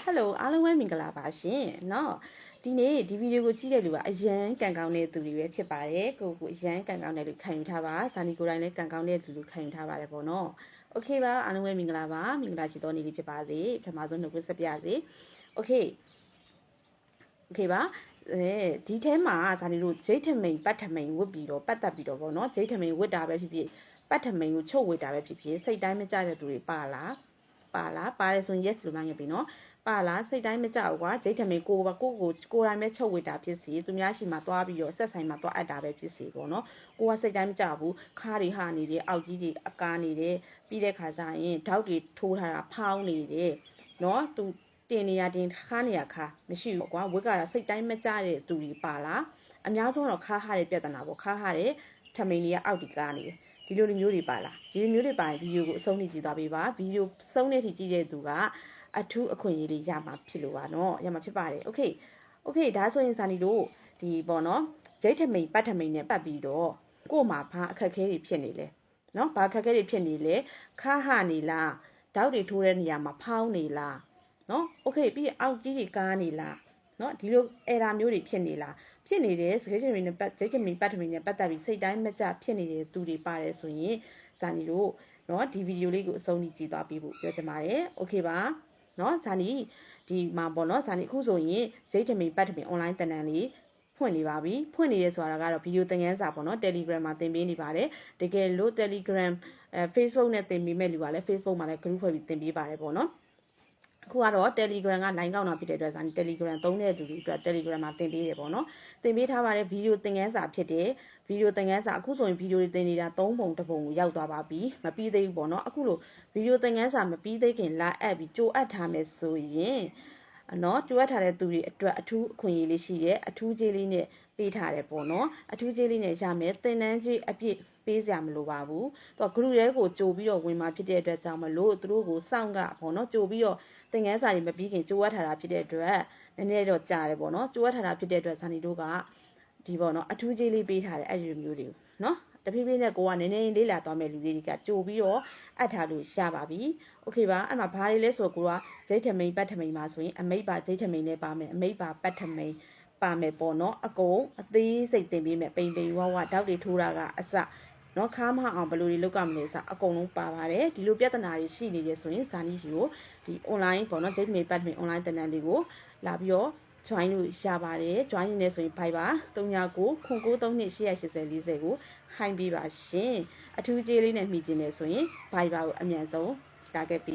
Hello အားလုံးပဲမင်္ဂလာပါရှင်เนาะဒီနေ့ဒီဗီဒီယိုကိုကြည့်တဲ့လူကအရန်ကန်ကောင်းတဲ့သူတွေပဲဖြစ်ပါတယ်ကိုအရန်ကန်ကောင်းတဲ့လူခံယူထားပါဇာနီကိုယ်တိုင်လည်းကန်ကောင်းတဲ့သူလူခံယူထားပါတယ်ပေါ့เนาะโอเคပါအားလုံးပဲမင်္ဂလာပါမင်္ဂလာရှိသောနေ့လေးဖြစ်ပါစေပထမဆုံးနှုတ်ခွန်းဆက်ပြစေโอเคပါဒီထဲမှာဇာနီတို့ဂျိတ်ထမိန်ပတ်ထမိန်ဝတ်ပြီးတော့ပတ်သက်ပြီးတော့ပေါ့เนาะဂျိတ်ထမိန်ဝတ်တာပဲဖြစ်ဖြစ်ပတ်ထမိန်ကိုချုပ်ဝတ်တာပဲဖြစ်ဖြစ်စိတ်တိုင်းမကြတဲ့သူတွေပါလားပါတယ်ဆိုရင် yes လို့မှငယ်ပြီเนาะပါလားစိတ်တိုင်းမကြောက်ကွာဂျိတ်ထမင်းကိုတိုင်းပဲချုပ်ဝေတာဖြစ်စီသူများရှိမှသွားပြီးတော့ဆက်ဆိုင်မှသွားအပ်တာပဲဖြစ်စီပေါ့နော်ကိုကစိတ်တိုင်းမကြောက်ဘူးခါးတွေဟာနေတယ်အောက်ကြီးတွေအကားနေတယ်ပြီးတဲ့ခါကျရင်ဓာတ်တွေထိုးထားတာဖောင်းနေတယ်နော်သူတင်နေရတင်ခါနေရခါမရှိဘူးကွာဝက်ကတာစိတ်တိုင်းမကြတဲ့သူတွေပါလားအများဆုံးတော့ခါးဟာတဲ့ပြဿနာပေါ့ခါးဟာတဲ့ထမင်းတွေကအောက်ဒီကားနေတယ်ဒီလိုမျိုးတွေပါလားဒီလိုမျိုးတွေပါရင်ဗီဒီယိုကိုအဆုံးထိကြည့်သွားပေးပါဗီဒီယိုဆုံးတဲ့ထိကြည့်တဲ့သူကအထူးအခွင့်အရေးလေးရမှာဖြစ်လို့ပါเนาะရမှာဖြစ်ပါတယ်โอเคဒါဆိုရင်ဇာနီတို့ဒီပေါ့เนาะဂျိတ်ထမိန်ပတ်ထမိန်နဲ့ပတ်ပြီးတော့ကို့မှာဘာအခက်ခဲတွေဖြစ်နေလဲเนาะဘာအခက်ခဲတွေဖြစ်နေလဲခါဟနေလားဓာတ်တွေထိုးတဲ့နေရာမှာဖောင်းနေလားเนาะโอเคပြီးအောက်ကြီးတွေကားနေလားเนาะဒီလိုအဲ့ဒါမျိုးတွေဖြစ်နေလားဖြစ်နေတဲ့ဂျိတ်ထမိန်နဲ့ဂျိတ်ထမိန်ပတ်ထမိန်နဲ့ပတ်သက်ပြီးစိတ်တိုင်းမကြဖြစ်နေတဲ့သူတွေပါတယ်ဆိုရင်ဇာနီတို့เนาะဒီဗီဒီယိုလေးကိုအဆုံးထိကြည့်သွားပြီးဖို့ပြောချင်ပါတယ်โอเคပါเนาะဇာနီဒီမှာပေါ့เนาะဇာနီအခုဆိုရင်ဂျိတ်ထမိန်ပတ်ထမိန် online သင်တန်းလေးဖွင့်နေပါပြီဖွင့်နေရဲဆိုတာကတော့ဗီဒီယိုသင်ခန်းစာပေါ့เนาะ Telegram မှာသင်ပေးနေပါတယ်တကယ်လို့ Telegram Facebook နဲ့သင်ပေးမဲ့လူကလည်း Facebook မှာလည်း group ဖွဲ့ပြီးသင်ပေးပါတယ်ပေါ့เนาะအခုကတော့ Telegram က line ကောက်တာဖြစ်တဲ့အတွက်ဇာနီ Telegram သုံးတဲ့လူတွေအတွက် Telegram မှာသင်ပေးတယ်ပေါ့เนาะသင်ပေးထားပါတယ်ဗီဒီယိုသင်ခန်းစာဖြစ်တယ်ဗီဒီယိုသင်ခန်းစာအခုဆိုရင်ဗီဒီယိုတွေသင်နေတာ3ပုံ1ပုံကိုရောက်သွားပါပြီမပြီးသေးဘူးပေါ့เนาะအခုလိုဗီဒီယိုသင်ခန်းစာမပြီးသေးခင်လာအပ်ပြီးကြိုအပ်ထားမယ်ဆိုရင်နော်ကြိုအပ်ထားတဲ့သူတွေအတွက်အထူးအခွင့်အရေးလေးရှိတယ်အထူးကြေးလေးနဲ့ပေးထားတယ်ပေါ့နော်အထူးကြေးလေးနဲ့ရမယ်သင်တန်းကြေးအပြည့်ပေးစရာမလိုပါဘူးသူက group ရဲကိုကြိုပြီးတော့ဝင်มาဖြစ်တဲ့အတွက်ကြောင့်မလို့သူတို့ကိုစောင့်ကပေါ့နော်ကြိုပြီးတော့သင်ခန်းစာတွေမပြီးခင်ကြိုအပ်ထားတာဖြစ်တဲ့အတွက်နည်းနည်းတော့ကြာတယ်ပေါ့နော်ကြိုအပ်ထားတာဖြစ်တဲ့အတွက်ဇာနီတို့ကဒီပေါ့နော်အထူးကြေးလေးပေးထားတယ်အဲ့ဒီလိုမျိုးတွေကိုနော်တဖြည်းဖြည်းနဲ့ကိုကနည်းနည်းလေးလာသွားမဲ့လူတွေကကြိုပြီးတော့အပ်ထားလို့ရပါပြီโอเคပါအဲ့မှာဘာတွေလဲဆိုတော့ကိုကဂျိတ်ထမိန်ပတ်ထမိန်မှာဆိုရင်အမိတ်ပါဂျိတ်ထမိန်နဲ့ပါမယ်အမိတ်ပါပတ်ထမိန်ပါမယ်ပေါ့နော်အကုန်အသေးစိတ်တင်ပေးမယ်ပိန်ဝဝတောက်တွေထိုးတာကအစနော်ခါမအောင်ဘယ်လိုတွေလုပ်ကြမလဲစအကုန်လုံးပါပါတယ်ဒီလိုပြဿနာတွေရှိနေရဆိုရင်ဇာနီရှိကိုဒီ online ပေါ့နော်ဂျိတ်ထမိန်ပတ်ထမိန် online သင်တန်းတွေကိုလာပြီးတော့join လို့ရပါတယ် join နေဆိုရင် Viber 3993288040ကိုဟိုင်းပေးပါရှင်အထူးကြေးလေးနဲ့မိကျင်နေဆိုရင် Viber ကိုအမြန်ဆုံးလာခဲ့ပြီး